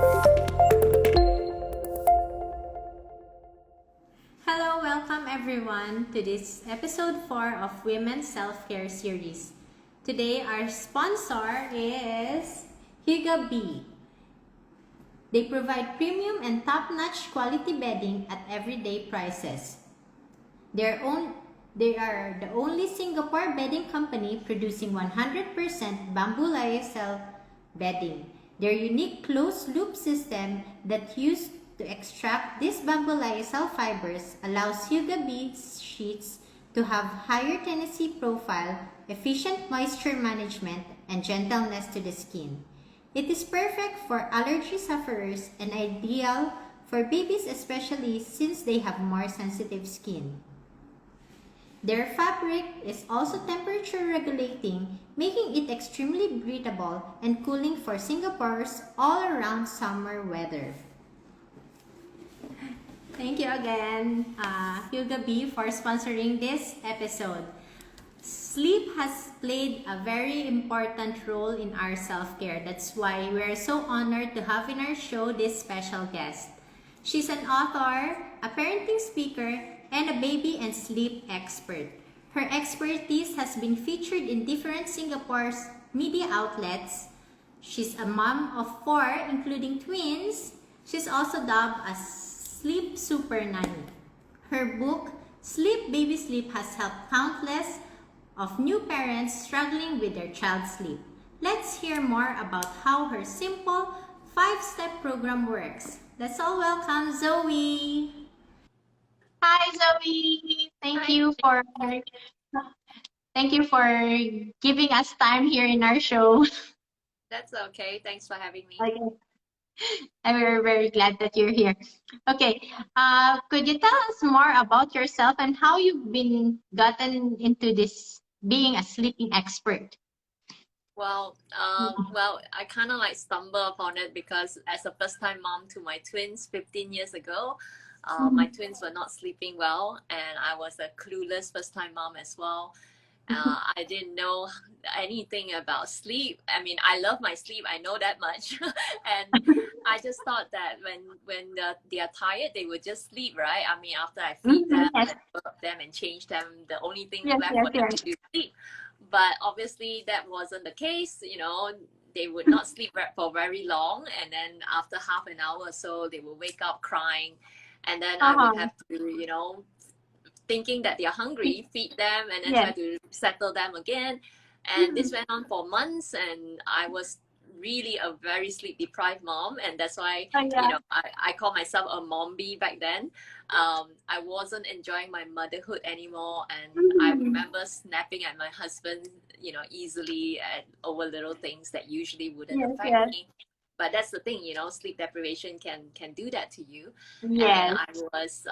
Hello, welcome everyone to this episode 4 of Women's Self-Care Series. Today our sponsor is Huga B. They provide premium and top-notch quality bedding at everyday prices. They are the only Singapore bedding company producing 100% Bamboo Lyocell bedding. Their unique closed-loop system that used to extract these Bamboo Lyocell fibers allows Huga B sheets to have higher tenancy profile, efficient moisture management, and gentleness to the skin. It is perfect for allergy sufferers and ideal for babies, especially since they have more sensitive skin. Their fabric is also temperature regulating, making it extremely breathable and cooling for Singapore's all-around summer weather. Thank you again, Huga B, for sponsoring this episode. Sleep has played a very important role in our self-care. That's why we're so honored to have in our show this special guest. She's an author, a parenting speaker, and a baby and sleep expert. Her expertise has been featured in different Singapore's media outlets. She's a mom of 4, including twins. She's also dubbed as Sleep Super Nanny. Her book, Sleep Baby Sleep, has helped countless of new parents struggling with their child's sleep. Let's hear more about how her simple 5-step program works. Let's all welcome Zoe. Hi Zoe. Thank you for giving us time here in our show. That's okay. Thanks for having me. Okay. And we're very glad that you're here. Okay, could you tell us more about yourself and how you've been gotten into this being a sleeping expert? Well, I kind of like stumble upon it because as a first-time mom to my twins 15 years ago, my twins were not sleeping well, and I was a clueless first-time mom as well. I didn't know anything about sleep. I mean, I love my sleep. I know that much. And I just thought that when they are tired, they would just sleep, right? I mean, after I feed them and burp them and change them, the only thing left for them to do is sleep. But obviously that wasn't the case. You know, they would not sleep for very long. And then after half an hour or so, they will wake up crying. And then I would have to, thinking that they're hungry, feed them, and then try to settle them again. And this went on for months, and I was really a very sleep deprived mom, and that's why I call myself a mombie back then. I wasn't enjoying my motherhood anymore, and I remember snapping at my husband, easily over little things that usually wouldn't affect me. But that's the thing, sleep deprivation can do that to you. And I was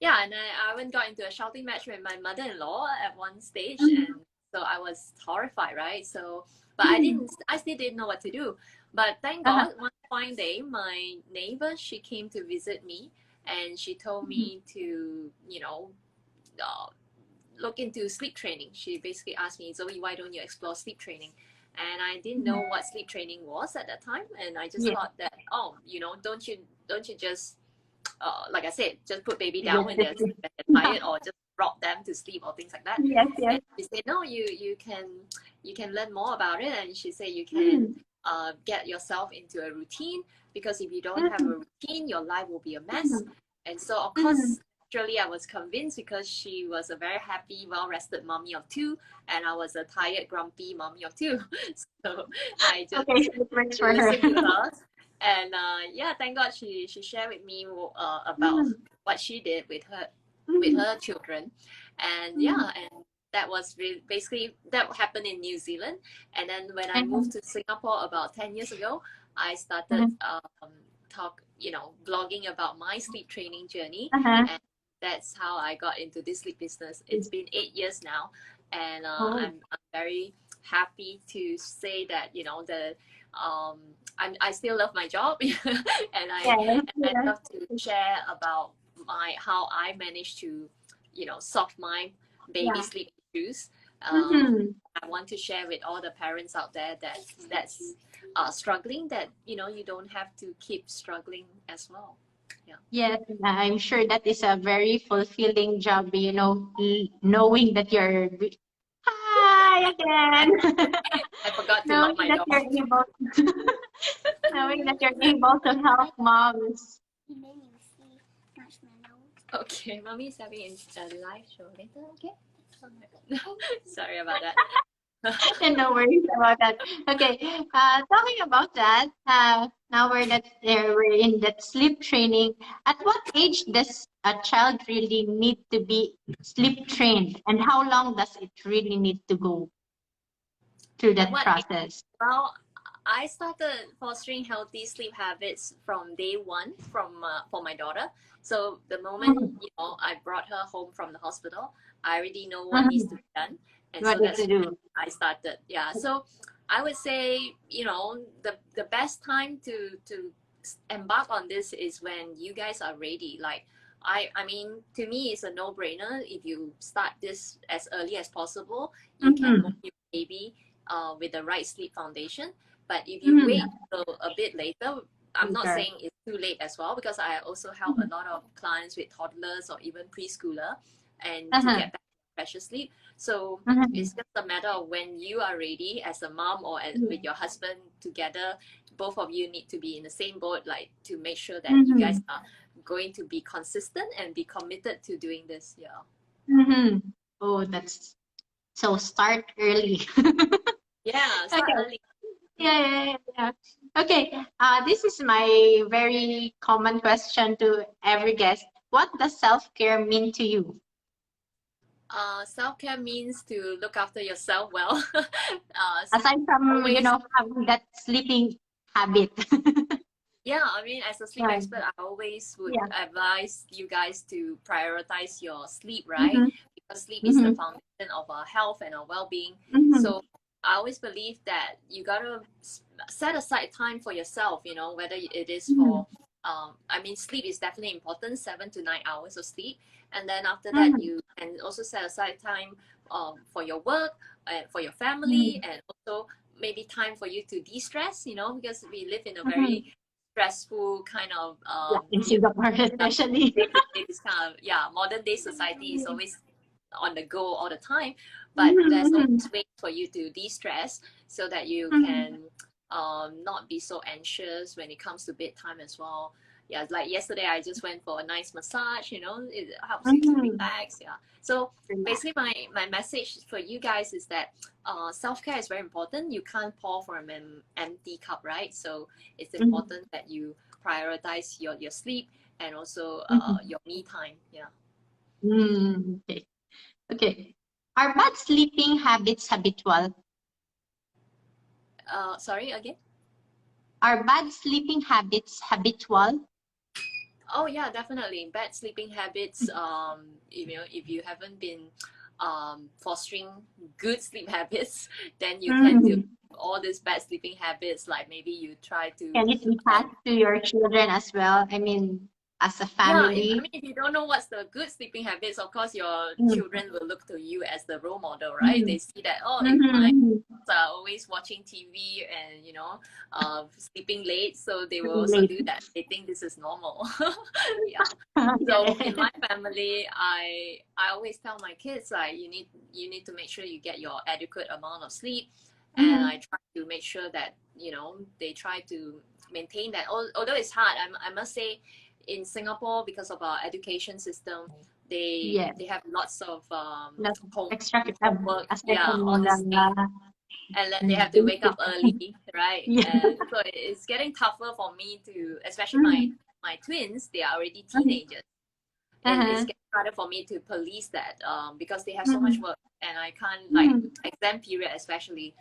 and I went got into a shouting match with my mother-in-law at one stage, and so I was horrified, right? So, but I still didn't know what to do. But thank God, one fine day, my neighbor, she came to visit me, and she told me to, look into sleep training. She basically asked me, Zoe, why don't you explore sleep training? And I didn't know what sleep training was at that time, and I just thought that, don't you just like I said, just put baby down when they're tired, or just rock them to sleep or things like that. And she said, no, you can learn more about it. And she said you can get yourself into a routine, because if you don't have a routine, your life will be a mess. And so of course, naturally I was convinced, because she was a very happy, well-rested mommy of 2, and I was a tired, grumpy mommy of 2. So I just listened to her. And thank God she shared with me about what she did with her children, and and that was basically that happened in New Zealand. And then when I moved to Singapore about 10 years ago, I started blogging about my sleep training journey, and that's how I got into this sleep business. It's been 8 years now, and I'm very happy to say that I still love my job, and I love to share about how I managed to solve my baby sleep issues. I I want to share with all the parents out there that's struggling, that you don't have to keep struggling as well. Yeah. Yes, I'm sure that is a very fulfilling job, knowing that you're hi again. I forgot to lock Knowing my that door. you're able knowing that you're able to help moms. Okay, mommy is having a live show later. Okay. Sorry about that. And no worries about that. Okay, talking about that, now we're in that sleep training. At what age does a child really need to be sleep trained, and how long does it really need to go through At that what age? process? Well, I started fostering healthy sleep habits from day one for my daughter. So the moment Mhm. I brought her home from the hospital, I already know what needs to Mhm. be done, and What so did that's to when do? I started. Yeah, so I would say the best time to embark on this is when you guys are ready. Like I mean, to me, it's a no brainer. If you start this as early as possible, you can Mm-hmm. mold your baby with the right sleep foundation. But if you wait Mm-hmm. till a bit later, I'm not Later. saying it's too late as well, because I also help a lot of clients with toddlers or even preschooler, and to Uh-huh. get back to precious sleep. So Mm-hmm. it's just a matter of when you are ready as a mom or with your husband together. Both of you need to be in the same boat, like to make sure that you guys Mm-hmm. are going to be consistent and be committed to doing this. Yeah. Mm-hmm. Oh, that's so start early. Yeah, start Okay. early. Yeah. Okay. This is my very common question to every guest. What does self-care mean to you? Self-care means to look after yourself well. Aside from, Always. having that sleeping habit. Yeah, I mean, as a sleep Yeah. expert, I always would Yeah. advise you guys to prioritize your sleep, right? Mm-hmm. Because sleep is the Mm-hmm. foundation of our health and our well-being. Mm-hmm. So I always believe that you gotta set aside time for yourself. Whether it is for, I mean, sleep is definitely important, 7 to 9 hours of sleep, and then after that, Mm-hmm. you can also set aside time for your work and for your family, Mm-hmm. and also maybe time for you to de-stress. Because we live in a Mm-hmm. very stressful kind of Yeah, in Singapore especially. day to day, this kind of, yeah, modern day society is always on the go all the time. But there's Mm-hmm. always ways for you to de-stress, so that you Mm-hmm. can not be so anxious when it comes to bedtime as well. Yeah, like yesterday I just went for a nice massage. It helps you to Mm-hmm. relax. Yeah, so Relax. basically my message for you guys is that self-care is very important. You can't pour from an empty cup, right? So it's Mm-hmm. important that you prioritize your sleep and also Mm-hmm. your me time. Yeah. Okay. Okay. Are bad sleeping habits habitual? Sorry again. Are bad sleeping habits habitual? Oh yeah, definitely. Bad sleeping habits. If you haven't been fostering good sleep habits, then you tend to Mm. all these bad sleeping habits. Like maybe you try to Can it be um, passed to your children as well? I mean, as a yeah, I family. mean, if you don't know what's the good sleeping habits, of course, your Mm. children will look to you as the role model, right? Mm. They see that, oh, if my Mm-hmm. kids are always watching TV and, sleeping late, so they will also Late. do that. They think this is normal. Yeah. So in Okay. my family, I always tell my kids, like, you need to make sure you get your adequate amount of sleep, and I Mm-hmm. try to make sure that they try to maintain that. Although it's hard, I must say, in Singapore, because of our education system, they Yeah. they have lots of Lot of home extra homework, aside yeah, all from these things, and then they have to wake basic. up early, right? Yeah. And so it's getting tougher for me to, especially my Mm. my twins, they are already Mhm. teenagers, and it's Uh-huh. getting harder for me to police that, because they have so much Mm-hmm. work, and I can't, like, Mm-hmm. exam period especially.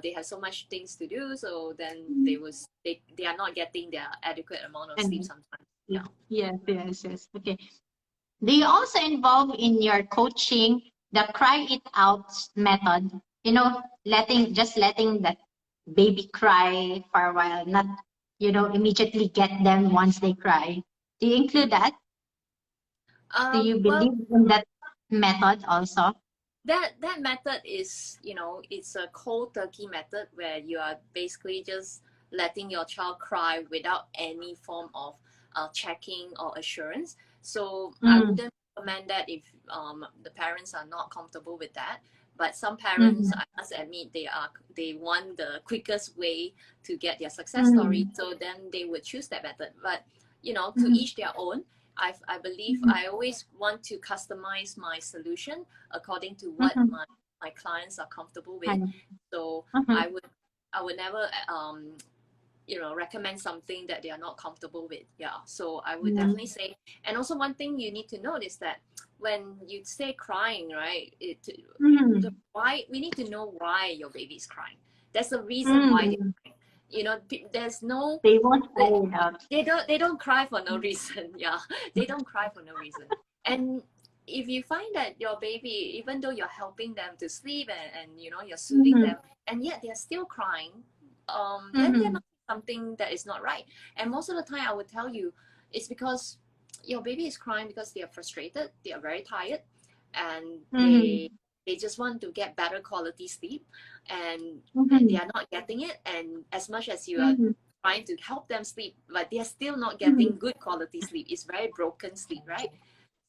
They have so much things to do, so then they are not getting their adequate amount of sleep And sometimes. Yeah. yes. Okay. Do you also involve in your coaching the cry it out method? Letting that baby cry for a while, not, immediately get them once they cry. Do you include that? Do you Well, believe in that method also? That method is, it's a cold turkey method where you are basically just letting your child cry without any form of checking or assurance. So I Mm, wouldn't recommend that if the parents are not comfortable with that. But some mm, parents, I must admit, they want the quickest way to get their success story. mm, So then they would choose that method. But to mm, each their own. I believe mm, I always want to customize my solution according to what mm, my clients are comfortable with. mm, So mm, I would never recommend something that they are not comfortable with. Yeah. So I would mm, definitely say, and also one thing you need to note is that when you say crying, right? mm, Why we need to know why your baby is crying. There's a reason why mm. there's no They won't they, cry it out. they don't cry for no reason. Yeah, they don't cry for no reason. And if you find that your baby, even though you're helping them to sleep and you're soothing Mm, them, and yet they're still crying, then there mm, must be something that is not right. And most of the time, I would tell you, it's because your baby is crying because they are frustrated, they are very tired, and they mm, they just want to get better quality sleep, and they mm, are not getting it. And as much as you are mm, trying to help them sleep, but they're still not getting mm. good quality sleep. It's very broken sleep, right?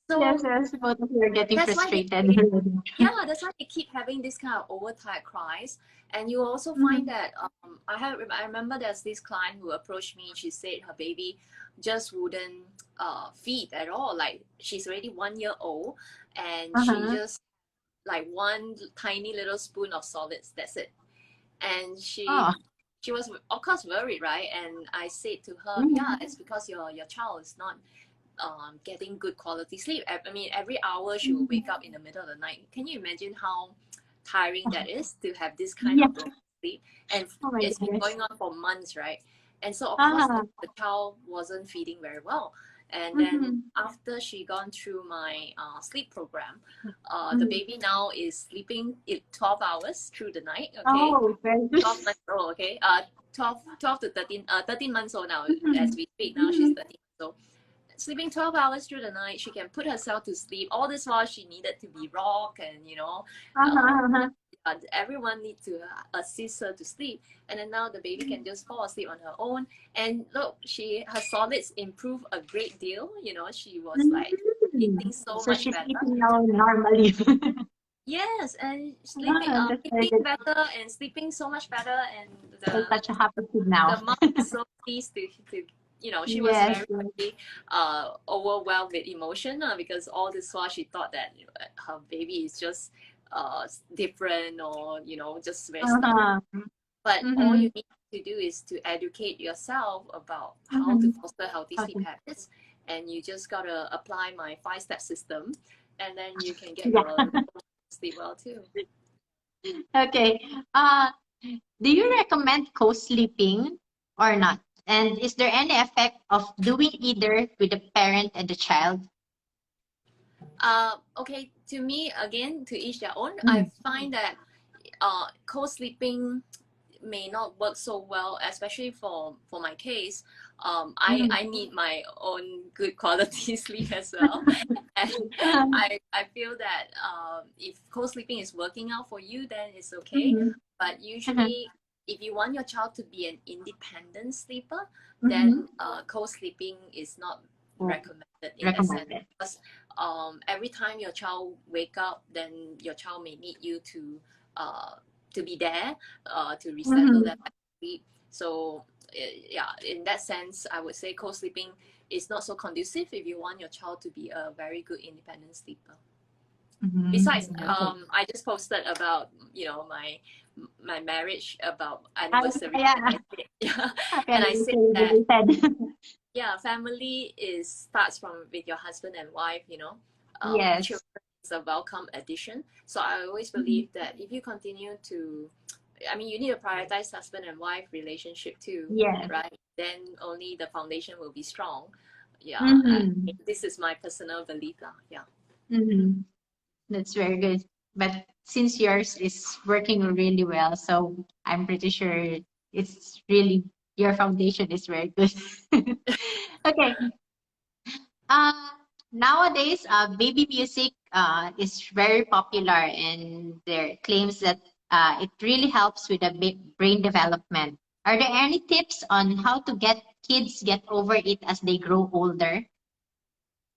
Yes, So yes, both of you are getting that's why frustrated. yeah, that's why they keep having this kind of overtired cries. And you also find Mhm, that I remember there's this client who approached me. She said her baby just wouldn't feed at all. Like she's already 1 year old, and she uh-huh. just like one tiny little spoon of solids. That's it. And Oh. she was of course worried, right? And I said to her, yeah, Mhm, it's because your child is not getting good quality sleep. I mean, every hour she will wake mhm. up in the middle of the night. Can you imagine how tiring that is to have this kind Yeah. of broken sleep? And Oh my it's been goodness. going on for months, right? And so of course Ah. the child wasn't feeding very well. And then Mhm, after she gone through my sleep program, the mhm. baby now is sleeping 12 hours through the night. Okay, Oh, very good. 12 months old. Okay, 12 to 13, 13 months old now as Mhm, we speak. Now she's mhm. 13. So sleeping 12 hours through the night, she can put herself to sleep. All this while she needed to be rocked, and Uh-huh, uh, uh-huh. everyone need to assist her to sleep. And then now the baby can just fall asleep on her own. And look, her solids improved a great deal. She was like eating Mm. so So much she's better. eating now normally. Yes, and sleeping, Ah, that's very eating good. better and sleeping so much better, and That's the such a happy kid now. the mom is so pleased to she was Yes, very yes. very overwhelmed with emotion, because all this while she thought that her baby is just different, or just very stubborn. Uh-huh. But all Mm-hmm. you need to do is to educate yourself about how to Mm-hmm. foster healthy sleep Okay. habits, and you just gotta apply my 5-step system, and then you can get your Yeah. sleep well too. Okay. Uh, do you recommend co-sleeping or not? And is there any effect of doing either with the parent and the child? Okay, to me, again, to each their own. I Mm, find that co-sleeping may not work so well, especially for my case. I mm. need my own good quality sleep as well, and I feel that if co-sleeping is working out for you, then it's okay. Mhm, But mhm, usually, if you want your child to be an independent sleeper, then mhm. co-sleeping is not Oh, recommended in that sense, recommended. because every time your child wake up, then your child may need you uh, to be there, to resettle them Mhm, back to sleep. So yeah, in that sense, I would say co-sleeping is not so conducive if you want your child to be a very good independent sleeper. Besides, mhm. Okay. I just posted about my marriage about Ah, anniversary, yeah, and yeah. I said yeah, Okay, and I you said say that related. yeah, family is starts from with your husband and wife. Yes. Children is a welcome addition. So I always Mhm. believe that if you continue to, I mean, you need to prioritize husband and wife relationship too, Yes. right? Then only the foundation will be strong. Yeah, Mm-hmm. this is my personal belief lah. Yeah. Mm-hmm. That's very good. But since yours is working really well, so I'm pretty sure it's really your foundation is very good. Okay. Uh, Nowadays, baby music is very popular, and there claims that it really helps with the brain development. Are there any tips on how to get kids get over it as they grow older?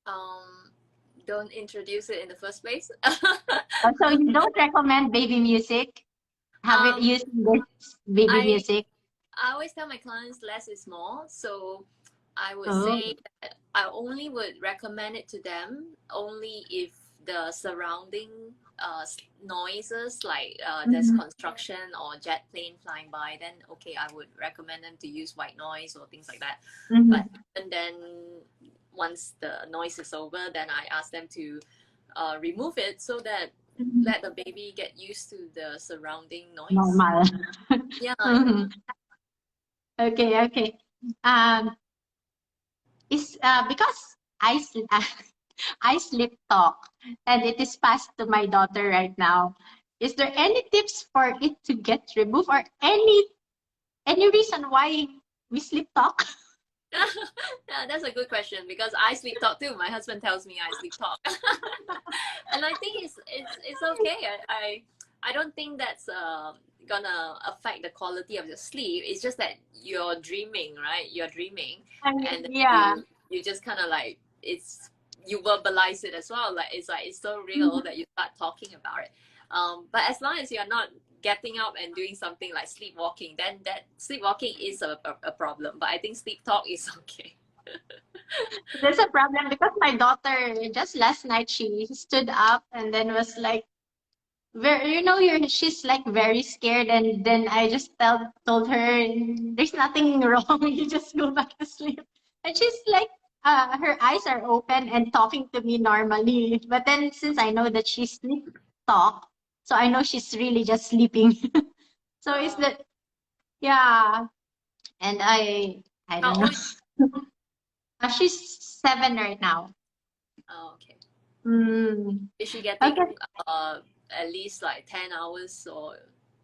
Um, don't introduce it in the first place. So you don't recommend baby music? Have it um, using this baby I music? I always tell my clients less is more. So I would Oh. say that I only would recommend it to them only if the surrounding noises, like there's Mhm. construction or jet plane flying by, then okay, I would recommend them to use white noise or things like that. But Mhm. and then once the noise is over, then I ask them to remove it so that Mhm. let the baby get used to the surrounding noise. Normal. Yeah, yeah. Mhm. Okay, okay. Um, is because I sleep talk, and it is passed to my daughter right now. Is there any tips for it to get removed, or any reason why we sleep talk? Yeah, that's a good question because I sleep talk too. My husband tells me I sleep talk, and I think it's okay. I don't think that's gonna affect the quality of your sleep. It's just that you're dreaming, right? You're dreaming, I mean, and yeah. you just kind of like it's you verbalize it as well. Like it's so real that you start talking about it. But as long as you're not getting up and doing something like sleepwalking, then that sleepwalking is a problem. But I think sleep talk is okay. There's a problem because my daughter just last night she stood up and then was like very, she's like very scared, and then I just told her there's nothing wrong. You just go back to sleep, and she's like her eyes are open and talking to me normally, but then since I know that she sleep talk, so I know she's really just sleeping. So it's Uh, that, yeah. And I how don't old? know. She's 7 right now. Oh, okay. Mm. Is she Okay. getting at least like 10 hours or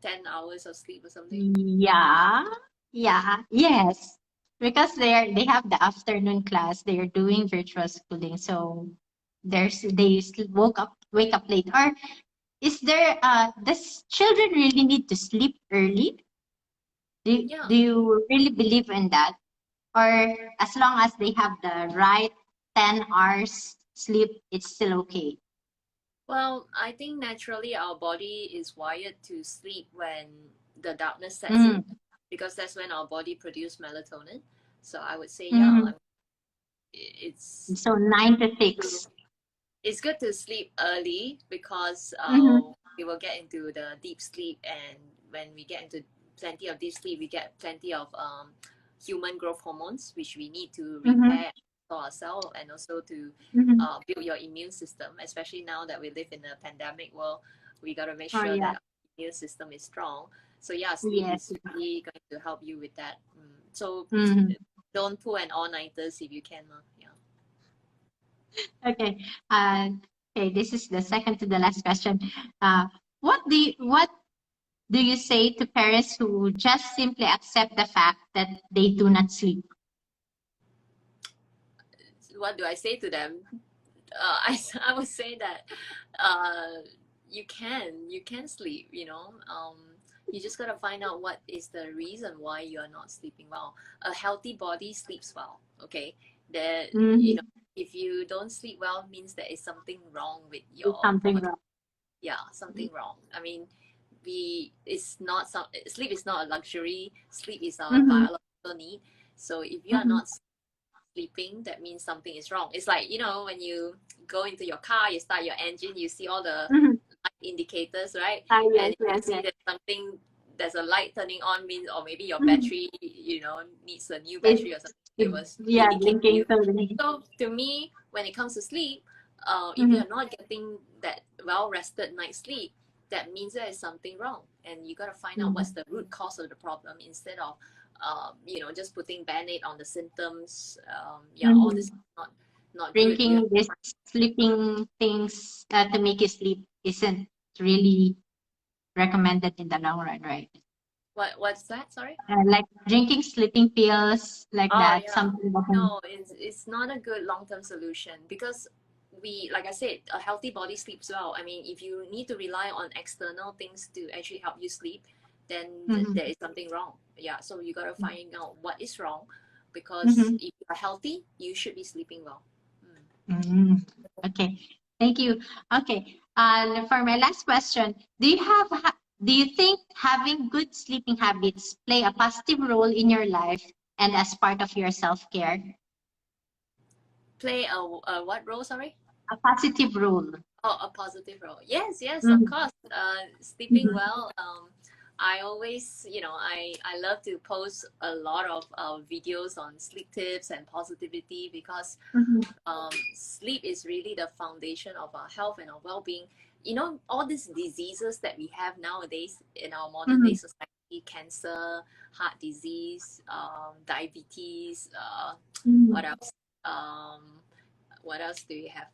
10 hours of sleep or something? Yeah, yeah, yes. Because they have the afternoon class, they are doing virtual schooling, so wake up late. Or is there does children really need to sleep early? Yeah. Do you really believe in that? Or as long as they have the right 10 hours sleep, it's still okay? Well, I think naturally our body is wired to sleep when the darkness sets in Mm. because that's when our body produces melatonin. So I would say, yeah, Mm. it's So 9 to 6. it's good to sleep early because Mm-hmm. we will get into the deep sleep, and when we get into plenty of deep sleep, we get plenty of human growth hormones, which we need to Mm-hmm. repair for ourselves and also to Mm-hmm. build your immune system. Especially now that we live in a pandemic world, we got to make Oh sure yeah. that our immune system is strong. So yeah, sleep Yes. is really going to help you with that. So Mhm. don't pull an all-nighters if you can. Yeah. Okay. Okay. This is the second to the last question. Uh, what do you say to parents who just simply accept the fact that they do not sleep? What do I say to them? I would say that uh, you can sleep. You just gotta find out what is the reason why you are not sleeping well. A healthy body sleeps well. Okay, that Mhm. if you don't sleep well means there is something wrong with There's your something body. wrong. Yeah, something wrong. I mean, we it's not some sleep is not a luxury. Sleep is our Mm-hmm. biological need. So if you are Mm-hmm. not sleeping, that means something is wrong. It's like, when you go into your car, you start your engine, you see all the Mm-hmm. light indicators, right? And Yes, if you yes, see yes. that there's a light turning on, means, or maybe your Mhm. battery, needs a new battery or something, it It's, was yeah, indicate to blinking you. totally. So to me, when it comes to sleep, if Mm-hmm. you're not getting that well rested night sleep, that means there is something wrong, and you got to find out Mm-hmm. what's the root cause of the problem instead of just putting band-aid on the symptoms. Yeah, all this is Mm-hmm. not good. You have Drinking this sleeping things to make you sleep isn't really recommended in the long run, right? what's that? Sorry. Like drinking sleeping pills like Oh that, yeah, something that can. no, it's not a good long-term solution because like I said, a healthy body sleeps well. I mean, if you need to rely on external things to actually help you sleep, then there is something wrong. Yeah, so you got to find out what is wrong, because Mm-hmm. if you are healthy, you should be sleeping well. Okay, thank you. Okay, and for my last question, do you think having good sleeping habits play a positive role in your life and as part of your self-care? Play a what role? Sorry. A positive role. Oh, a positive role. Yes, yes, of Mm-hmm. course. Sleeping well. I always, I love to post a lot of videos on sleep tips and positivity, because Mm-hmm. sleep is really the foundation of our health and our well-being. All these diseases that we have nowadays in our modern day Mm-hmm. society: cancer, heart disease, diabetes, Mm-hmm. what else? What else do we have?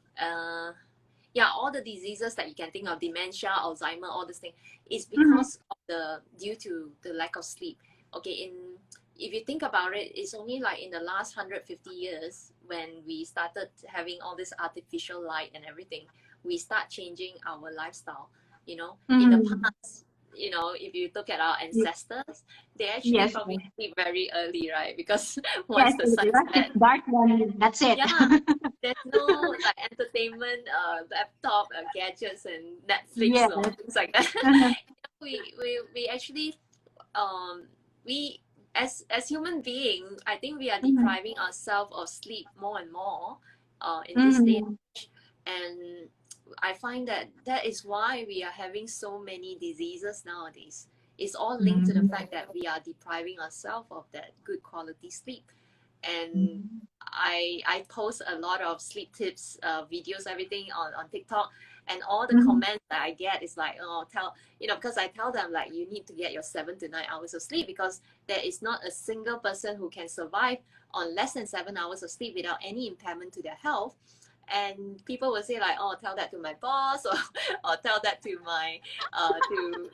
Yeah, all the diseases that you can think of, dementia, Alzheimer, all this thing, is Mm-hmm. because of due to the lack of sleep. Okay, if you think about it, it's only like in the last 150 years, when we started having all this artificial light and everything, we start changing our lifestyle. In the Mm-hmm. past, if you look at our ancestors, they actually Yes, probably yes, sleep very early, right? Because once yes. the sun Once it's set, dark, then that's it. yeah, there's no like entertainment, laptop, gadgets, and Netflix Yes. or things like that. Mhm. We actually, um we, as human being, I think we are Mhm. depriving ourselves of sleep more and more, in this day. Mhm. And I find that is why we are having so many diseases nowadays. It's all linked to the Mhm. fact that we are depriving ourselves of that good quality sleep. And Mhm. I post a lot of sleep tips, videos, everything on TikTok, and all the Mhm. comments that I get is like, oh, because I tell them, like, you need to get your 7 to 9 hours of sleep, because there is not a single person who can survive on less than 7 hours of sleep without any impairment to their health. And people will say like, oh, tell that to my boss, or tell that to my to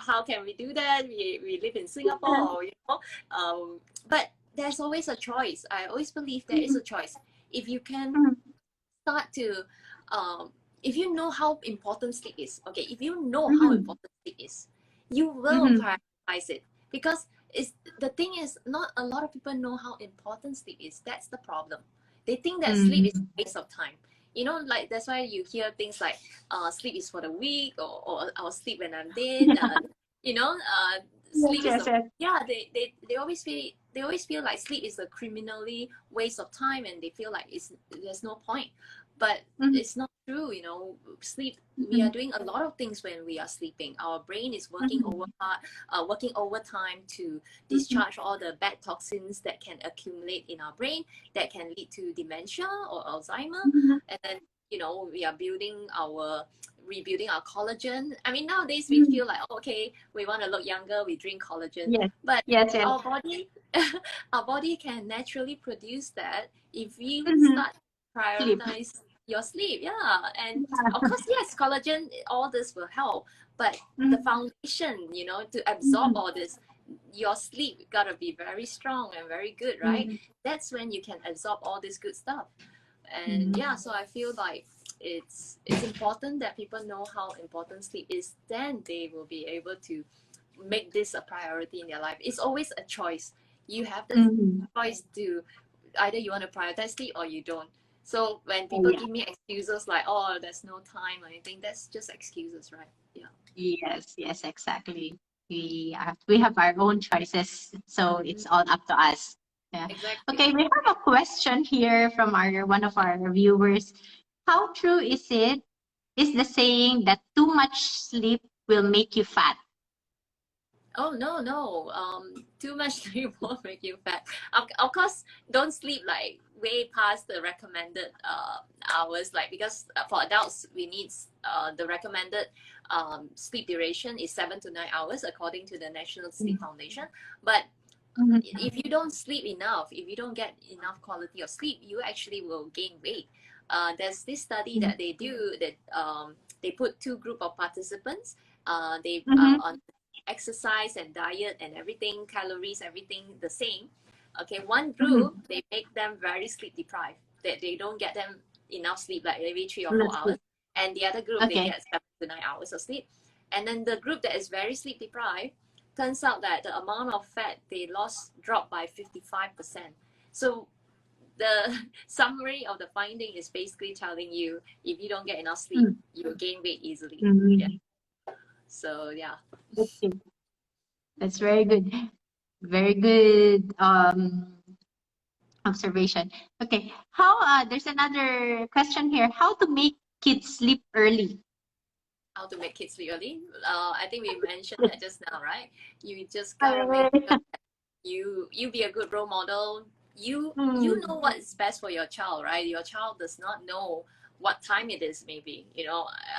how can we do that, we live in Singapore, or but there's always a choice. I always believe there is a choice. If you can Mhm. start to um, if you know how important sleep is, okay, if you know how Mhm. important sleep is, you will Mhm. prioritize it. Because it's the thing is, not a lot of people know how important sleep is. That's the problem. They think that sleep is a Mhm. waste of time. Like, that's why you hear things like, sleep is for the weak, or I'll sleep when I'm dead. You know, Yes, sleep is yes, a, yes. yeah, they always feel like sleep is a criminally waste of time, and they feel like there's no point. But Mhm. it's not true. Sleep, we are Mhm. doing a lot of things when we are sleeping. Our brain is Mhm. working overtime to Mhm. discharge all the bad toxins that can accumulate in our brain, that can lead to dementia or Alzheimer. Mhm. And then, we are rebuilding our collagen. I mean, nowadays we Mhm. feel like, oh, okay, we want to look younger, we drink collagen. Yes, But yes, yes. our body our body can naturally produce that if we Mhm. start Sleep. prioritize your sleep. Yeah. And of Yeah. course, yes, collagen, all this will help, but the Mhm. foundation, to absorb Mhm. all this, your sleep gotta be very strong and very good, right? Mhm. That's when you can absorb all this good stuff. And yeah, Mhm. so I feel like it's important that people know how important sleep is. Then they will be able to make this a priority in their life. It's always a choice. You have the Mhm. choice to either you want to prioritize sleep or you don't. So when Oh, people yeah. give me excuses like, oh, there's no time or anything, that's just excuses, right? Yeah. Yes, yes, exactly. We have our own choices, so Mm, it's all up to us. Yeah. exactly. Okay, we have a question here from our one of our viewers. How true is it? Is the saying that too much sleep will make you fat? Oh, no, no. Too much sleep won't make you fat. Of course, don't sleep like way past the recommended hours. Like, because for adults, we need the recommended sleep duration is 7 to 9 hours according to the National Sleep Foundation. But Mhm. if you don't sleep enough, if you don't get enough quality of sleep, you actually will gain weight. There's this study that they do that they put two group of participants. They Mhm. on exercise and diet and everything, calories, everything the same. Okay, one Mhm. group they make them very sleep deprived. That they don't get them enough sleep, like maybe 3 or 4 That's hours, good. and the other group they Okay. get 7 to 9 hours of sleep. And then the group that is very sleep deprived, turns out that the amount of fat they lost dropped by 55%. So the summary of the finding is basically telling you if you don't get enough sleep, Mm. you'll gain weight easily. Yeah. Mm. So yeah. Okay. That's very good. Very good observation. Okay. There's another question here. How to make kids sleep early? How to make kids sleep early? I think we mentioned that just now, right? You just gotta make Uh, sure that you be a good role model. You know mm, what is best for your child, right? Your child does not know what time it is, maybe.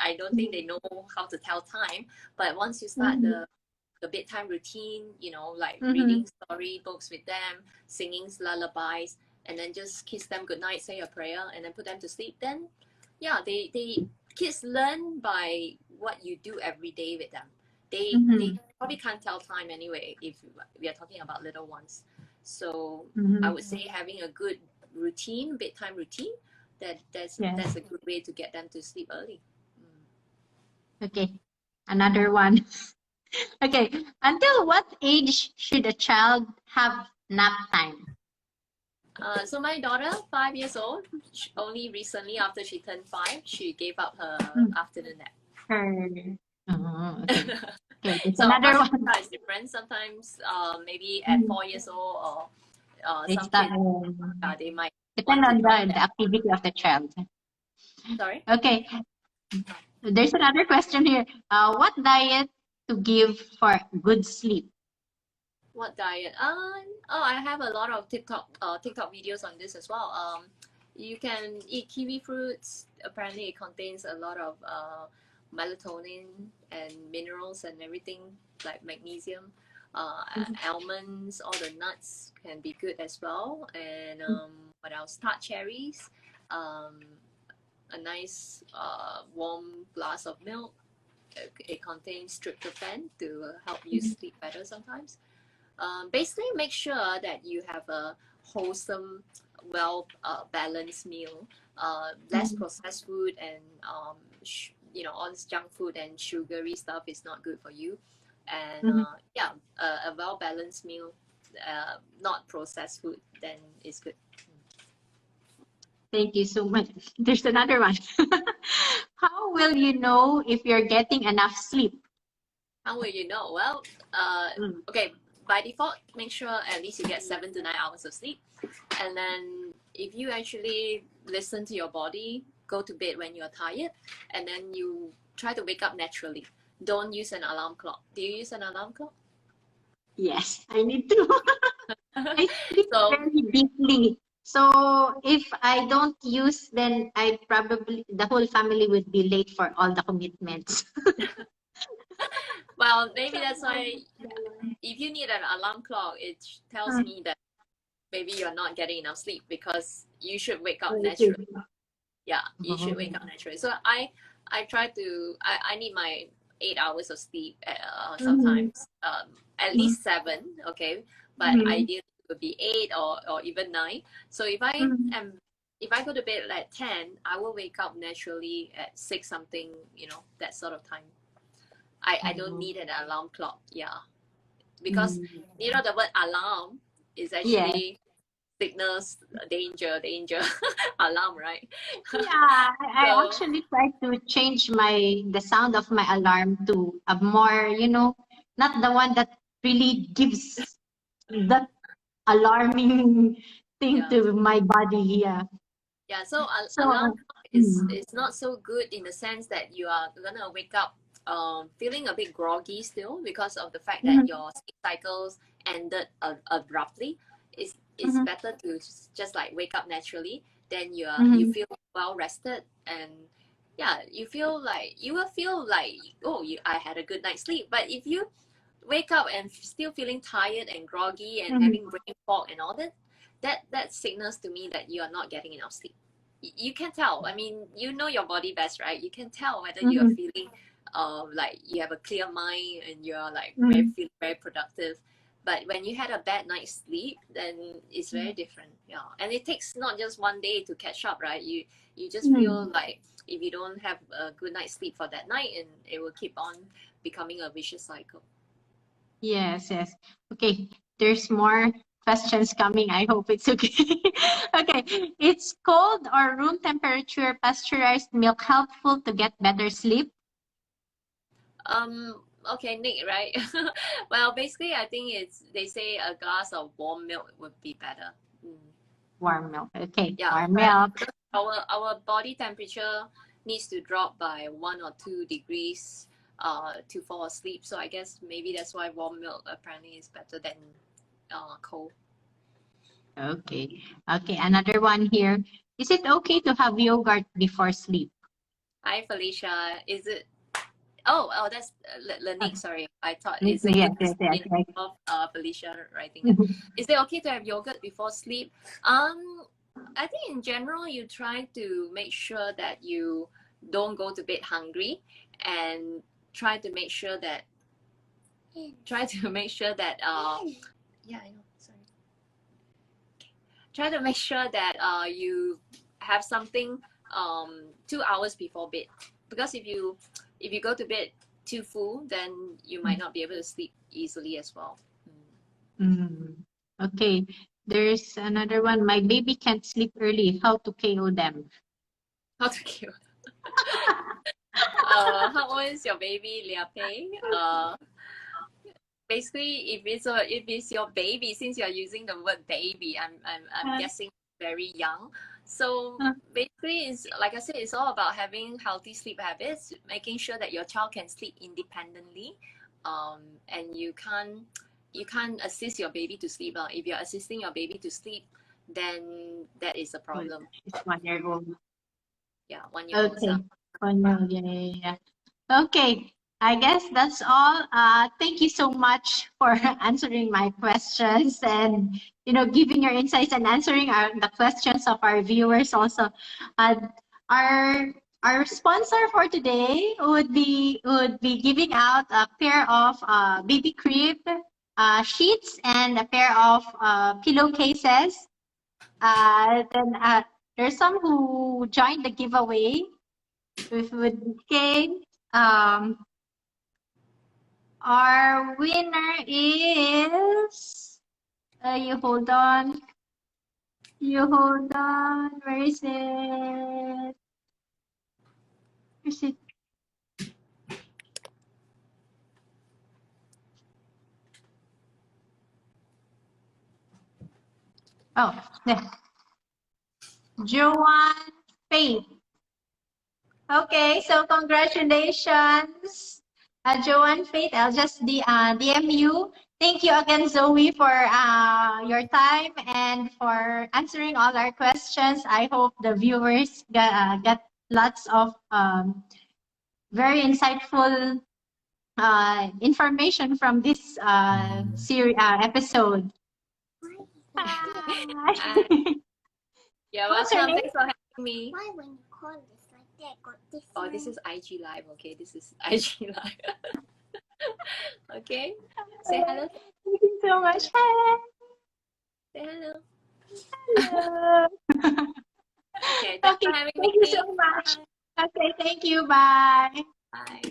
I don't think they know how to tell time. But once you start mhm, the bedtime routine, like reading mhm, storybooks with them, singing lullabies, and then just kiss them goodnight, say a prayer, and then put them to sleep. Then, yeah, they kids learn by what you do every day with them. They mhm, probably can't tell time anyway if we are talking about little ones. So I mhm. would say having a good routine, bedtime routine, Yes. that's a good way to get them to sleep early. Okay. Another one. Okay. Until what age should a child have nap time? So my daughter, 5 years old, only recently after she turned 5, she gave up her Mm. afternoon nap. Her. Oh, okay. Okay. There's So of another course every one. child is different. Sometimes maybe at Mm. 4 years old, or They some start. kids they might Depend want on it the earlier. activity of the child. Sorry. Okay. There's another question here. What diet to give for good sleep? What diet? I have a lot of TikTok videos on this as well. You can eat kiwi fruits. Apparently, it contains a lot of melatonin and minerals and everything, like magnesium. Almonds, all the nuts can be good as well. And what else? Tart cherries. Um, a nice warm glass of milk. It contains tryptophan to help you sleep better sometimes. Basically, make sure that you have a wholesome, well balanced meal, less processed food, and all this junk food and sugary stuff is not good for you. And Mhm. yeah, a well balanced meal, not processed food, then is good. Thank you so much. There's another one. How will you know if you're getting enough sleep? How will you know? Well, uh, Mm. okay, by default, make sure at least you get 7 to 9 hours of sleep. And then if you actually listen to your body, go to bed when you're tired, and then you try to wake up naturally. Don't use an alarm clock. Do you use an alarm clock? Yes, I need to. I sleep So, very deeply. So if I don't use, then the whole family would be late for all the commitments. well, maybe that's why if you need an alarm clock, it tells Mm. me that maybe you're not getting enough sleep because you should wake up naturally. Okay. Yeah, you should wake up Oh. naturally. So I try to I need my 8 hours of sleep Mhm. sometimes, at least 7, okay, but Mhm. ideally it would be 8 or even 9. So Mhm. if I go to bed at 10, I will wake up naturally at 6 something, that sort of time. I don't Oh. need an alarm clock, yeah, because Mm. the word alarm is Yes. actually signals danger alarm, right? Yeah, I So actually try to change the sound of my alarm to a more, not the one that really gives that alarming thing yeah. to my body. Yeah. Yeah, so alarm So, clock mm, is not so good in the sense that you are gonna wake up feeling a bit groggy still because of the fact that mhm, your sleep cycles ended abruptly. It's mhm, better to just like wake up naturally. Then you mhm, feel well rested, and yeah, you will feel like, oh, I had a good night's sleep. But if you wake up and still feeling tired and groggy and mhm, having brain fog and all that, that signals to me that you are not getting enough sleep. You can tell. I mean, you know your body best, right? You can tell whether you are feeling like you have a clear mind and you're like mhm, very productive. But when you had a bad night's sleep, then it's very different. Yeah, and it takes not just one day to catch up, right? You just feel like if you don't have a good night's sleep for that night, and it will keep on becoming a vicious cycle. Yes, yes. Okay, there's more questions coming. I hope it's okay. Okay, it's cold or room temperature pasteurized milk helpful to get better sleep? Okay, Nick, right? Well, basically, I think they say a glass of warm milk would be better. Mm. Warm milk. Okay, Yeah, warm milk. because our body temperature needs to drop by 1 or 2 degrees to fall asleep. So I guess maybe that's why warm milk apparently is better than cold. Okay. Okay, another one here. Is it okay to have yogurt before sleep? Hi, Felicia. Is it? Oh, that's Nick. Sorry, I thought is it Yes, good to yes, yes, see yes. of Felicia writing that? Is it okay to have yogurt before sleep? I think in general you try to make sure that you don't go to bed hungry, and try to make sure that yeah, I know. Sorry. Try to make sure that you have something 2 hours before bed, because if you go to bed too full, then you might not be able to sleep easily as well. Okay, there's another one. My baby can't sleep early. How to KO them? How to kill? How old is your baby, Lia Pei? Basically, if it's your baby, since you're using the word baby, I'm guessing very young. So basically, it's like I said, it's all about having healthy sleep habits, making sure that your child can sleep independently, and you can't assist your baby to sleep. If you're assisting your baby to sleep, then that is a problem. It's 1 year old. Yeah, 1 year old. Okay. 1 year old. Yeah, yeah, yeah. Okay. I guess that's all. Thank you so much for answering my questions and giving your insights and answering the questions of our viewers also. Uh, our our sponsor for today would be giving out a pair of baby crib sheets and a pair of pillowcases. Then there's some who joined the giveaway. Okay. Um, our winner is. You hold on. You hold on. Where is it? Where is it? Oh, there. Joanne Faith. Okay, so congratulations, Joanne Faith. I'll just DM you. Thank you again, Zoe, for your time and for answering all our questions. I hope the viewers got lots of very insightful information from this episode. Bye. Yeah, What's your welcome. name? Thanks for having me. Why when you call this like that got this? Oh, this is IG Live. Okay, this is IG Live. Okay, say hello. Thank you so much. Hi. Say hello. Hello. Okay, thanks Okay, for having thank me. you so much. Okay, thank you. Bye. Bye.